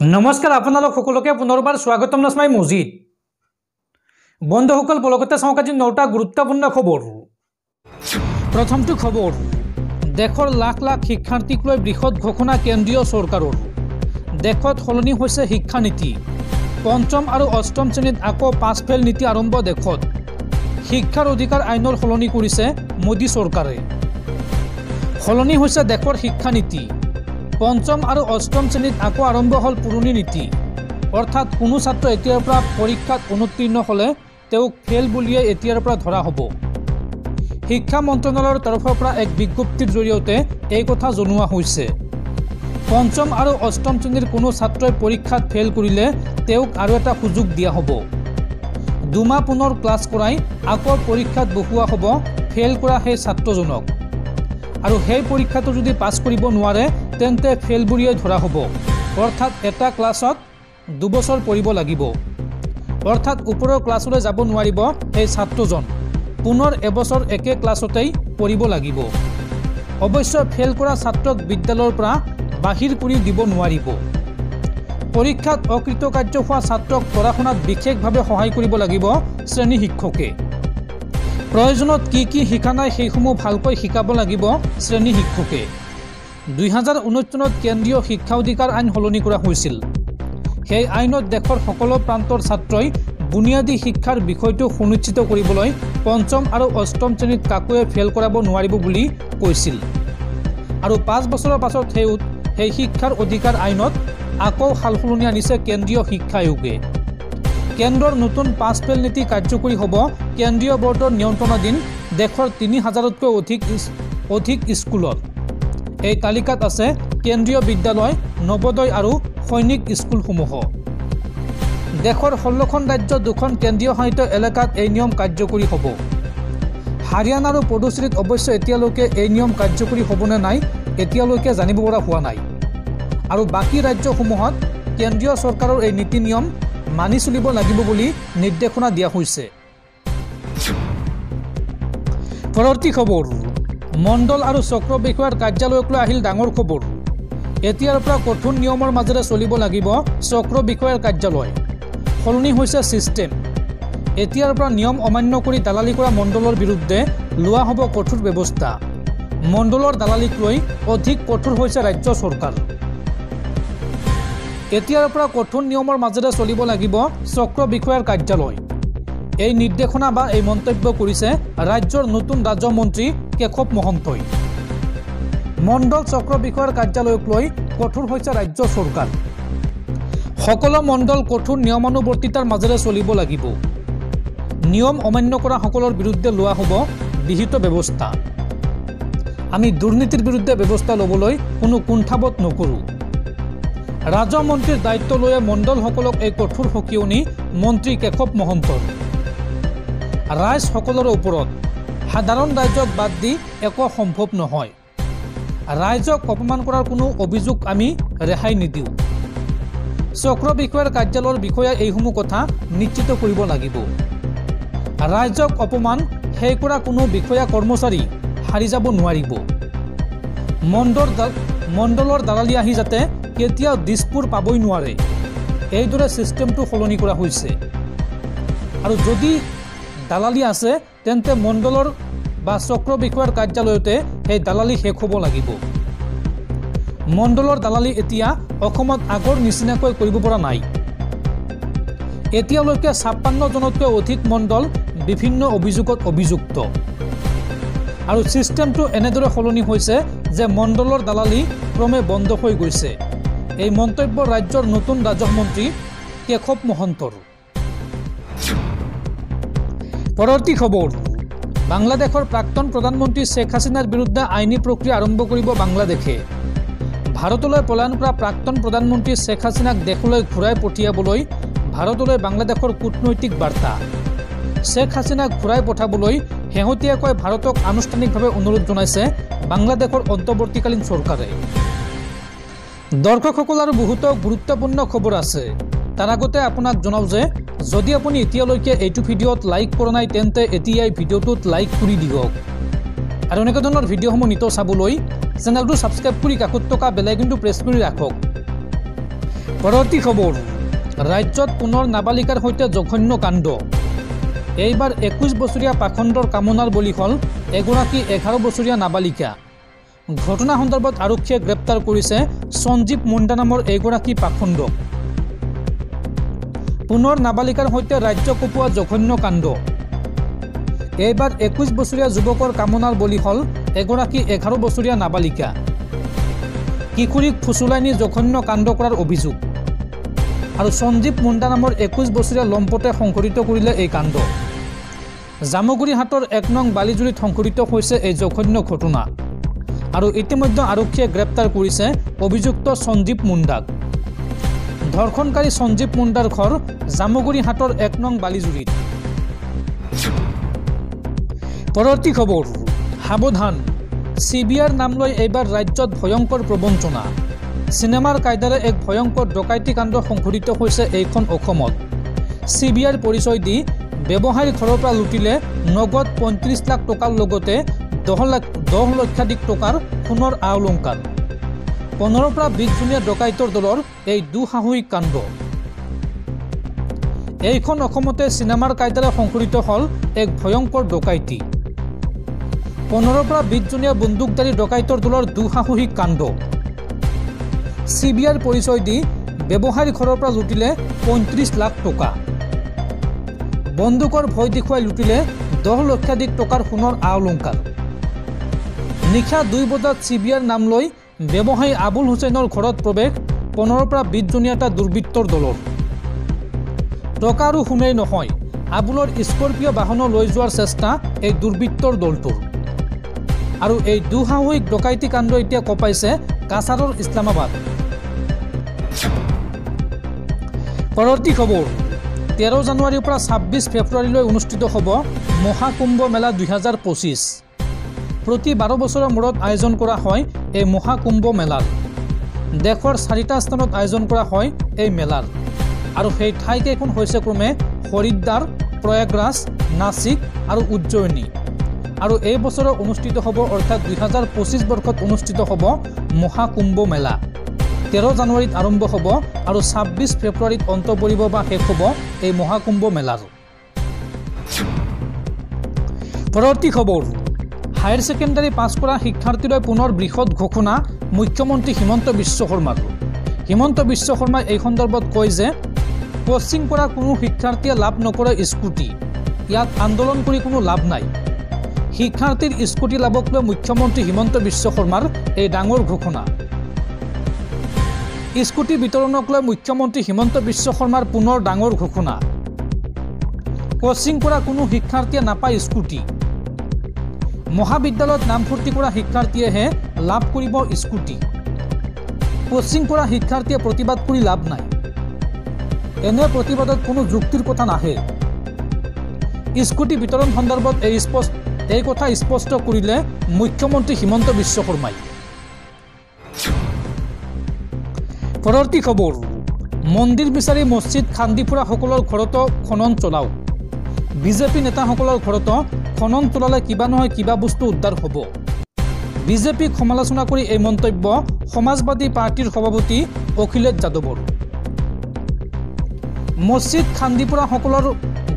নমস্কাৰ আপোনালোক সকলোকে পুনৰবাৰ স্বাগতম নস্মাই মজিদ বন্ধুসকল বলগতে চাওক আজি 9টা গুৰুত্বপূৰ্ণ খবৰ। প্ৰথমটো খবৰ, দেশৰ লাখ লাখ শিক্ষাৰ্থীক লৈ বৃহৎ ঘোষণা কেন্দ্ৰীয় চৰকাৰৰ। দেশত সলনি হৈছে শিক্ষানীতি। পঞ্চম আৰু অষ্টম শ্ৰেণীত আকৌ পাছ ফেল নীতি আৰম্ভ দেশত। শিক্ষাৰ অধিকাৰ আইনৰ সলনি কৰিছে মোদী চৰকাৰে। সলনি হৈছে দেশৰ শিক্ষানীতি। পঞ্চম আৰু অষ্টম শ্ৰেণীত আকৌ আৰম্ভ হ'ল পুৰণি নীতি, অৰ্থাৎ কোনো ছাত্ৰ এতিয়াৰ পৰা পৰীক্ষাত অনুত্তীৰ্ণ হ'লে তেওঁক ফেল বুলিয়ে এতিয়াৰ পৰা ধৰা হ'ব। শিক্ষা মন্ত্ৰালয়ৰ তৰফৰ পৰা এক বিজ্ঞপ্তিৰ জৰিয়তে এই কথা জনোৱা হৈছে। পঞ্চম আৰু অষ্টম শ্ৰেণীৰ কোনো ছাত্ৰই পৰীক্ষাত ফেল কৰিলে তেওঁক আৰু এটা সুযোগ দিয়া হ'ব। দুমাহ পুনৰ ক্লাছ কৰাই আকৌ পৰীক্ষাত বহোৱা হ'ব ফেল কৰা সেই ছাত্ৰজনক, আৰু সেই পৰীক্ষাটো যদি পাছ কৰিব নোৱাৰে তেন্তে ফেল বুলিয়ে ধৰা হ'ব। অৰ্থাৎ এটা ক্লাছত 2 বছৰ পঢ়িব লাগিব, অৰ্থাৎ ওপৰৰ ক্লাছলৈ যাব নোৱাৰিব সেই ছাত্ৰজন, পুনৰ এবছৰ একে ক্লাছতেই পঢ়িব লাগিব। অৱশ্যে ফেল কৰা ছাত্ৰক বিদ্যালয়ৰ পৰা বাহিৰ কৰি দিব নোৱাৰিব। পৰীক্ষাত অকৃতকাৰ্য হোৱা ছাত্ৰক পঢ়া শুনাত বিশেষভাৱে সহায় কৰিব লাগিব শ্ৰেণী শিক্ষকে। প্ৰয়োজনত কি শিকা নাই সেইসমূহ ভালকৈ শিকাব লাগিব শ্ৰেণী শিক্ষকে। 2019 চনত কেন্দ্ৰীয় শিক্ষা অধিকাৰ আইন সলনি কৰা হৈছিল। সেই আইনত দেশৰ সকলো প্ৰান্তৰ ছাত্ৰই বুনিয়াদী শিক্ষাৰ বিষয়টো সুনিশ্চিত কৰিবলৈ পঞ্চম আৰু অষ্টম শ্ৰেণীত কাকোৱে ফেল কৰাব নোৱাৰিব বুলি কৈছিল। আৰু 5 বছৰৰ পাছত সেই শিক্ষাৰ অধিকাৰ আইনত আকৌ সালসলনি আনিছে কেন্দ্ৰীয় শিক্ষা আয়োগে। কেন্দ্ৰৰ নতুন পাছ ফেল নীতি কাৰ্যকৰী হ'ব কেন্দ্ৰীয় বৰ্ডৰ নিয়ন্ত্ৰণাধীন দেশৰ 3000তকৈ অধিক স্কুলত। এই তালিকাত আছে কেন্দ্ৰীয় বিদ্যালয়, নৱোদয় আৰু সৈনিক স্কুলসমূহ। দেশৰ 16খন ৰাজ্য 2খন কেন্দ্ৰীয় শাসিত এলেকাত এই নিয়ম কাৰ্যকৰী হ'ব। হাৰিয়ানা আৰু পুডুচেৰীত অৱশ্যে এতিয়ালৈকে এই নিয়ম কাৰ্যকৰী হ'বনে নাই এতিয়ালৈকে জানিব পৰা হোৱা নাই। আৰু বাকী ৰাজ্যসমূহত কেন্দ্ৰীয় চৰকাৰৰ এই নীতি নিয়ম মানি চলিব লাগিব বুলি নিৰ্দেশনা দিয়া হৈছে। পৰৱৰ্তী খবৰ, মণ্ডল আৰু চক্ৰ বিষয়াৰ কাৰ্যালয়ক লৈ আহিল ডাঙৰ খবৰ। এতিয়াৰ পৰা কঠোৰ নিয়মৰ মাজেৰে চলিব লাগিব চক্ৰ বিষয়াৰ কাৰ্যালয়। সলনি হৈছে ছিষ্টেম। এতিয়াৰ পৰা নিয়ম অমান্য কৰি দালালি কৰা মণ্ডলৰ বিৰুদ্ধে লোৱা হ'ব কঠোৰ ব্যৱস্থা। মণ্ডলৰ দালালিক লৈ অধিক কঠোৰ হৈছে ৰাজ্য চৰকাৰ। এতিয়াৰ পৰা কঠোৰ নিয়মৰ মাজেৰে চলিব লাগিব চক্ৰ বিষয়াৰ কাৰ্যালয়। এই নিৰ্দেশনা বা এই মন্তব্য কৰিছে ৰাজ্যৰ নতুন ৰাজ্যমন্ত্ৰী কেশৱ মহন্তই। মণ্ডল চক্ৰ বিষয়াৰ কাৰ্যালয়ক লৈ কঠোৰ হৈছে ৰাজ্য চৰকাৰ। সকলো মণ্ডল কঠোৰ নিয়মানুৱৰ্তিতাৰ মাজেৰে চলিব লাগিব। নিয়ম অমান্য কৰা সকলৰ বিৰুদ্ধে লোৱা হ'ব বিহিত ব্যৱস্থা। আমি দুৰ্নীতিৰ বিৰুদ্ধে ব্যৱস্থা ল'বলৈ কোনো কুণ্ঠাবোধ নকৰোঁ। ৰাজ্যমন্ত্ৰীৰ দায়িত্ব লৈয়ে মণ্ডলসকলক এই কঠোৰ সকিয়নি মন্ত্ৰী কেশৱ মহন্তৰ। ৰাইজ সকলোৰে ওপৰত, সাধাৰণ ৰাইজক বাদ দি একো সম্ভৱ নহয়। ৰাইজক অপমান কৰাৰ কোনো অভিযোগ আমি ৰেহাই নিদিওঁ। চক্ৰ বিষয়াৰ কাৰ্যালয়ৰ বিষয়ে এইসমূহ কথা নিশ্চিত কৰিব লাগিব। ৰাইজক অপমান সেই কৰা কোনো বিষয়া কৰ্মচাৰী হাৰি যাব নোৱাৰিব। মণ্ডলৰ দালালি আহি যাতে কেতিয়াও দিছপুৰ পাবই নোৱাৰে, এইদৰে ছিষ্টেমটো সলনি কৰা হৈছে। আৰু যদি দালালি আছে তেন্তে মণ্ডলৰ বা চক্ৰ বিষয়াৰ কাৰ্যালয়তে সেই দালালি শেষ হ'ব লাগিব। মণ্ডলৰ দালালি এতিয়া অসমত আগৰ নিচিনাকৈ কৰিব পৰা নাই। এতিয়ালৈকে 56 জনতকৈ অধিক মণ্ডল বিভিন্ন অভিযোগত অভিযুক্ত। আৰু ছিষ্টেমটো এনেদৰে সলনি হৈছে যে মণ্ডলৰ দালালি ক্ৰমে বন্ধ হৈ গৈছে। এই মন্তব্য ৰাজ্যৰ নতুন ৰাজহমন্ত্ৰী কেশৱ মহন্তৰ। পৰৱৰ্তী খবৰ, বাংলাদেশৰ প্ৰাক্তন প্ৰধানমন্ত্ৰী শ্বেখ হাছিনাৰ বিৰুদ্ধে আইনী প্ৰক্ৰিয়া আৰম্ভ কৰিব বাংলাদেশে। ভাৰতলৈ পলায়ন কৰা প্ৰাক্তন প্ৰধানমন্ত্ৰী শ্বেখ হাছিনাক দেশলৈ ঘূৰাই পঠিয়াবলৈ ভাৰতলৈ বাংলাদেশৰ কূটনৈতিক বাৰ্তা। শ্বেখ হাছিনাক ঘূৰাই পঠাবলৈ শেহতীয়াকৈ ভাৰতক আনুষ্ঠানিকভাৱে অনুৰোধ জনাইছে বাংলাদেশৰ অন্তৱৰ্তীকালীন চৰকাৰে। দৰ্শকসকল, আৰু বহুতো গুৰুত্বপূৰ্ণ খবৰ আছে। তাৰ আগতে আপোনাক জনাওঁ যে যদি আপুনি এতিয়ালৈকে এইটো ভিডিঅ'ত লাইক কৰা নাই তেন্তে এতিয়াই ভিডিঅ'টোত লাইক কৰি দিয়ক। আৰু এনেকুৱা ধৰণৰ ভিডিঅ'সমূহ নিতৌ চাবলৈ চেনেলটো ছাবস্ক্ৰাইব কৰি কাষত থকা বেল আইকনটো প্ৰেছ কৰি ৰাখক। পৰৱৰ্তী খবৰ ৰাজ্যত পুনৰ নাবালিকাৰ সৈতে জঘন্য কাণ্ড এইবাৰ 21 বছৰীয়া পাখণ্ডৰ কামনাৰ বলি হ'ল এগৰাকী 11 বছৰীয়া নাবালিকা ঘটনা সন্দৰ্ভত আৰক্ষীয়ে গ্ৰেপ্তাৰ কৰিছে সঞ্জীৱ মুণ্ডা নামৰ এগৰাকী পাখণ্ডক পুনৰ নাবালিকাৰ সৈতে ৰাজ্য কপোৱা জঘন্য কাণ্ড এইবাৰ 21 বছৰীয়া যুৱকৰ কামনাৰ বলি হ'ল এগৰাকী 11 বছৰীয়া নাবালিকা কিশোৰীক ফুচুলাই নি জঘন্য কাণ্ড কৰাৰ অভিযোগ আৰু সঞ্জীৱ মুণ্ডা নামৰ 21 বছৰীয়া লম্পটে সংঘটিত কৰিলে এই কাণ্ড জামুগুৰি হাটৰ 1 নং বালিজুৰিত সংঘটিত হৈছে এই জঘন্য ঘটনা আৰু ইতিমধ্যে আৰক্ষীয়ে গ্ৰেপ্তাৰ কৰিছে অভিযুক্ত সঞ্জীৱ মুণ্ডাক ধৰ্ষণকাৰী সঞ্জীৱ মুণ্ডাৰ ঘৰ জামুগুৰি হাটৰ 1 নং বালিজুৰিত পৰৱৰ্তী খবৰ সাৱধান CBIৰ নাম লৈ এইবাৰ ৰাজ্যত ভয়ংকৰ প্ৰবঞ্চনা সিনেমাৰ কায়দাৰে এক ভয়ংকৰ ডকাইতি কাণ্ড সংঘটিত হৈছে এইখন অসমত CBIৰ পৰিচয় দি ব্যৱসায়ীৰ ঘৰৰ পৰা লুটিলে নগদ 35 লাখ টকাৰ লগতে 10 লক্ষাধিক টকাৰ সোণৰ আলংকাৰ 15 পৰা 20 জনীয়া ডকাইতৰ দলৰ এই দুঃসাহসিক কাণ্ড এইখন অসমতে সিনেমাৰ কায়দাৰে সংঘটিত হ'ল এক ভয়ংকৰ ডকাইতি 15 পৰা 20 জনীয়া বন্দুকধাৰী ডকাইতৰ দলৰ দুঃসাহসিক কাণ্ড CBIৰ পৰিচয় দি ব্যৱসায়ীৰ ঘৰৰ পৰা লুটিলে 35 লাখ টকা বন্দুকৰ ভয় দেখুৱাই লুটিলে 10 লক্ষাধিক টকাৰ সোণৰ আলংকাৰ নিশা 2 বজাত CBIৰ নাম লৈ ব্যৱসায়ী আবুল হুছেইনৰ ঘৰত প্ৰৱেশ 15 পৰা 20 জনীয়া এটা দুৰ্বৃত্তৰ দলৰ টকা আৰু সোণেই নহয় আবুলৰ স্কৰপিঅ বাহন লৈ যোৱাৰ চেষ্টা এই দুৰ্বৃত্তৰ দলটোৰ আৰু এই দুঃসাহসিক ডকাইতি কাণ্ড এতিয়া কপাইছে কাছাৰৰ ইছলামাবাদ পৰৱৰ্তী খবৰ 13 জানুৱাৰীৰ পৰা 26 ফেব্ৰুৱাৰীলৈ অনুষ্ঠিত হ'ব মহাকুম্ভ মেলা 2025 প্ৰতি 12 বছৰৰ মূৰত আয়োজন কৰা হয় এই মহাকুম্ভ মেলাৰ দেশৰ 4টা স্থানত আয়োজন কৰা হয় এই মেলাৰ আৰু সেই ঠাইকেইখন হৈছে ক্ৰমে হৰিদ্বাৰ প্ৰয়াগৰাজ নাসিক আৰু উজ্জয়িনী আৰু এই বছৰ অনুষ্ঠিত হ'ব অৰ্থাৎ 2025 বৰ্ষত অনুষ্ঠিত হ'ব মহাকুম্ভ মেলা 13 জানুৱাৰীত আৰম্ভ হ'ব আৰু 26 ফেব্ৰুৱাৰীত অন্ত পৰিব বা শেষ হ'ব এই মহাকুম্ভ মেলাৰ পৰৱৰ্তী খবৰ হায়াৰ সেকেন্ডাৰী পাছ কৰা শিক্ষাৰ্থীলৈ পুনৰ বৃহৎ ঘোষণা মুখ্যমন্ত্ৰী হিমন্ত বিশ্ব শৰ্মাৰ হিমন্ত বিশ্ব শৰ্মাই এই সন্দৰ্ভত কয় যে কোচিং কৰা কোনো শিক্ষাৰ্থীয়ে লাভ নকৰে স্কুটি ইয়াত আন্দোলন কৰি কোনো লাভ নাই শিক্ষাৰ্থীৰ স্কুটি লাভক লৈ মুখ্যমন্ত্ৰী হিমন্ত বিশ্ব শৰ্মাৰ এই ডাঙৰ ঘোষণা স্কুটি বিতৰণক লৈ মুখ্যমন্ত্ৰী হিমন্ত বিশ্ব শৰ্মাৰ পুনৰ ডাঙৰ ঘোষণা কোচিং কৰা কোনো শিক্ষাৰ্থীয়ে নাপায় স্কুটি মহাবিদ্যালয়ত নামভৰ্তি কৰা শিক্ষাৰ্থীয়েহে লাভ কৰিব স্কুটি কোচিং কৰা শিক্ষাৰ্থীয়ে প্ৰতিবাদ কৰি লাভ নাই এনে প্ৰতিবাদত কোনো যুক্তিৰ কথা নাহে স্কুটি বিতৰণ সন্দৰ্ভত এই কথা স্পষ্ট কৰিলে মুখ্যমন্ত্ৰী হিমন্ত বিশ্ব শৰ্মাই পৰৱৰ্তী খবৰ মন্দিৰ বিচাৰি মছজিদ খান্দি ফুৰা সকলৰ ঘৰতো খনন চলাও বিজেপি নেতাসকলৰ ঘৰতো খনন চলালে কিবা নহয় কিবা বস্তু উদ্ধাৰ হ'ব বিজেপিক সমালোচনা কৰি এই মন্তব্য সমাজবাদী পাৰ্টিৰ সভাপতি অখিলেশ যাদৱৰ মছজিদ খান্দি ফুৰা সকলৰ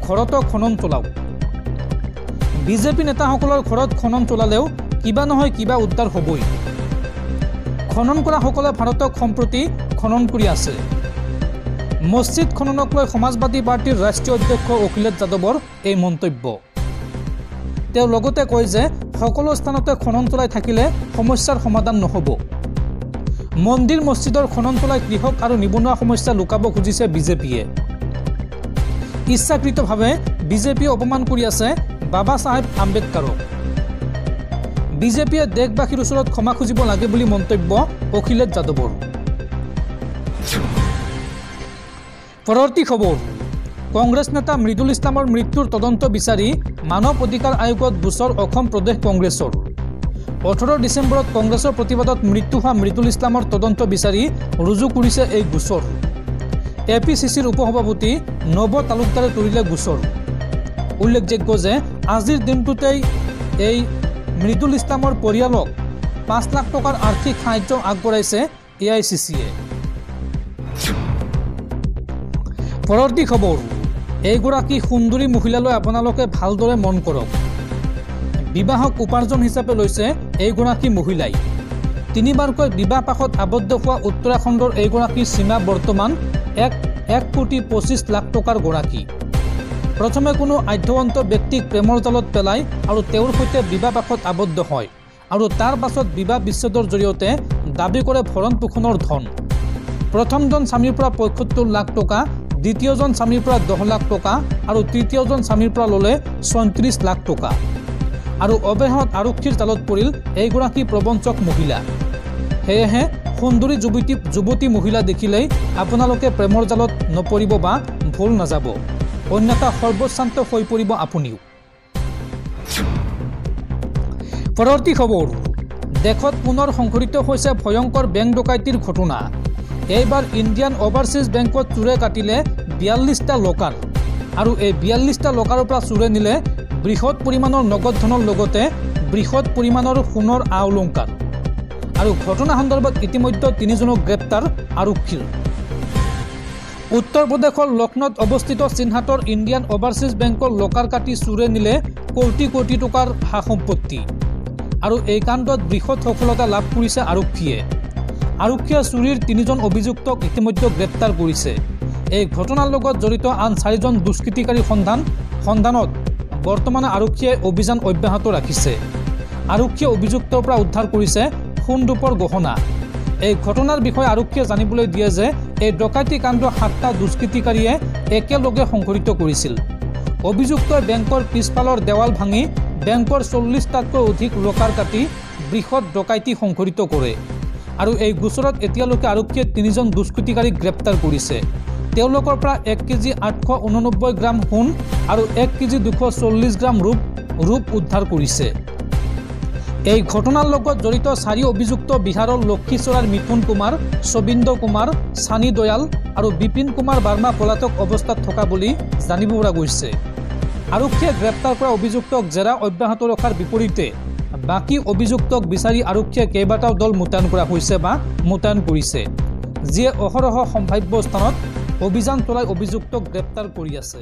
ঘৰতো খনন চলাও বিজেপি নেতাসকলৰ ঘৰত খনন চলালেও কিবা নহয় কিবা উদ্ধাৰ হ'বই খনন কৰা সকলে ভাৰতক সম্প্ৰতি খনন কৰি আছে মছজিদ খননক লৈ সমাজবাদী পাৰ্টিৰ ৰাষ্ট্ৰীয় অধ্যক্ষ অখিলেশ যাদৱৰ এই মন্তব্য তেওঁ লগতে কয় যে সকলো স্থানতে খনন চলাই থাকিলে সমস্যাৰ সমাধান নহ'ব মন্দিৰ মছজিদৰ খনন চলাই কৃষক আৰু নিবনুৱা সমস্যা লুকাব খুজিছে বিজেপিয়ে ইচ্ছাকৃতভাৱে বিজেপিয়ে অপমান কৰি আছে বাবা সাহেব আম্বেদকাৰক বিজেপিয়ে দেশবাসীৰ ওচৰত ক্ষমা খুজিব লাগে বুলি মন্তব্য অখিলেশ যাদৱৰ পৰৱৰ্তী খবৰ কংগ্ৰেছ নেতা মৃদুল ইছলামৰ মৃত্যুৰ তদন্ত বিচাৰি মানৱ অধিকাৰ আয়োগত গোচৰ অসম প্ৰদেশ কংগ্ৰেছৰ 18 ডিচেম্বৰত কংগ্ৰেছৰ প্ৰতিবাদত মৃত্যু হোৱা মৃদুল ইছলামৰ তদন্ত বিচাৰি ৰুজু কৰিছে এই গোচৰ APCCৰ উপসভাপতি নব তালুকদাৰে তুলিলে গোচৰ উল্লেখযোগ্য যে আজিৰ দিনটোতেই এই মৃদুল ইছলামৰ পৰিয়ালক 5 লাখ টকাৰ আৰ্থিক সাহায্য আগবঢ়াইছে AICCয়ে পৰৱৰ্তী খবৰ, এইগৰাকী সুন্দৰী মহিলালৈ আপোনালোকে ভালদৰে মন কৰক। বিবাহক উপাৰ্জন হিচাপে লৈছে এইগৰাকী মহিলাই। 3বাৰকৈ বিবাহ পাশত আবদ্ধ হোৱা উত্তৰাখণ্ডৰ এইগৰাকী সীমা বৰ্তমান 1,25,00,000 টকাৰ গৰাকী। প্ৰথমে কোনো আধ্যৱন্ত ব্যক্তিক প্ৰেমৰ জালত পেলাই আৰু তেওঁৰ সৈতে বিবাহ পাশত আবদ্ধ হয় আৰু তাৰ পাছত বিবাহ বিচ্ছেদৰ জৰিয়তে দাবী কৰে ভৰণ পোষণৰ ধন। প্ৰথমজন স্বামীৰ পৰা 75 লাখ টকা, দ্বিতীয়জন স্বামীৰ পৰা 10 লাখ টকা আৰু তৃতীয়জন স্বামীৰ পৰা ল'লে 34 লাখ টকা। আৰু অৱশেষত আৰক্ষীৰ জালত পৰিল এইগৰাকী প্ৰবঞ্চক মহিলা। সেয়েহে সুন্দৰী যুৱতী মহিলা দেখিলেই আপোনালোকে প্ৰেমৰ জালত নপৰিব বা ভুল নাযাব, অন্যথা সৰ্বশান্ত হৈ পৰিব আপুনিও। পৰৱৰ্তী খবৰ, দেশত পুনৰ সংঘটিত হৈছে ভয়ংকৰ বেংক ডকাইতিৰ ঘটনা। এইবাৰ ইণ্ডিয়ান অভাৰচিজ বেংকত চোৰে কাটিলে 42টা লকাৰ আৰু এই 42টা লকাৰৰ পৰা চোৰে নিলে বৃহৎ পৰিমাণৰ নগদ ধনৰ লগতে বৃহৎ পৰিমাণৰ সোণৰ আ-অলংকাৰ। আৰু ঘটনা সন্দৰ্ভত ইতিমধ্যে 3জনক গ্ৰেপ্তাৰ আৰক্ষীৰ। উত্তৰ প্ৰদেশৰ লক্ষ্ণৌত অৱস্থিত চিনহাটৰ ইণ্ডিয়ান অভাৰচিজ বেংকৰ লকাৰ কাটি চোৰে নিলে কোটি কোটি টকাৰ সা সম্পত্তি। আৰু এই কাণ্ডত বৃহৎ সফলতা লাভ কৰিছে আৰক্ষীয়ে। আৰক্ষীয়ে চুৰিৰ 3জন অভিযুক্তক ইতিমধ্যে গ্ৰেপ্তাৰ কৰিছে। এই ঘটনাৰ লগত জড়িত আন 4জন দুষ্কৃতিকাৰীৰ সন্ধানত বৰ্তমান আৰক্ষীয়ে অভিযান অব্যাহত ৰাখিছে। আৰক্ষীয়ে অভিযুক্তৰ পৰা উদ্ধাৰ কৰিছে সোণ-ৰূপৰ গহনা। এই ঘটনাৰ বিষয়ে আৰক্ষীয়ে জানিবলৈ দিয়ে যে এই ডকাইতি কাণ্ড 7টা দুষ্কৃতিকাৰীয়ে একেলগে সংঘটিত কৰিছিল। অভিযুক্তই বেংকৰ পিছফালৰ দেৱাল ভাঙি বেংকৰ 40টাতকৈ অধিক লকাৰ কাটি বৃহৎ ডকাইতি সংঘটিত কৰে। আৰু এই গোচৰত এতিয়ালৈকে আৰক্ষীয়ে 3জন দুষ্কৃতিকাৰীক গ্ৰেপ্তাৰ কৰিছে। তেওঁলোকৰ পৰা 1 কেজি 889 গ্ৰাম সোণ আৰু 1 কেজি 240 গ্ৰাম ৰূপ উদ্ধাৰ কৰিছে। এই ঘটনাৰ লগত জড়িত 4 অভিযুক্ত বিহাৰৰ লক্ষীচৰাৰ মিথুন কুমাৰ, সবিন্দ কুমাৰ, সানি দয়াল আৰু বিপিন কুমাৰ বাৰ্মা পলাতক অৱস্থাত থকা বুলি জানিব পৰা গৈছে। আৰক্ষীয়ে গ্ৰেপ্তাৰ কৰা অভিযুক্তক জেৰা অব্যাহত ৰখাৰ বিপৰীতে বাকী অভিযুক্তক বিচাৰি আৰক্ষীয়ে কেইবাটাও দল মোতায়েন কৰা হৈছে বা মোতায়েন কৰিছে, যিয়ে অহৰহ সম্ভাৱ্য স্থানত অভিযান চলাই অভিযুক্তক গ্ৰেপ্তাৰ কৰি আছে।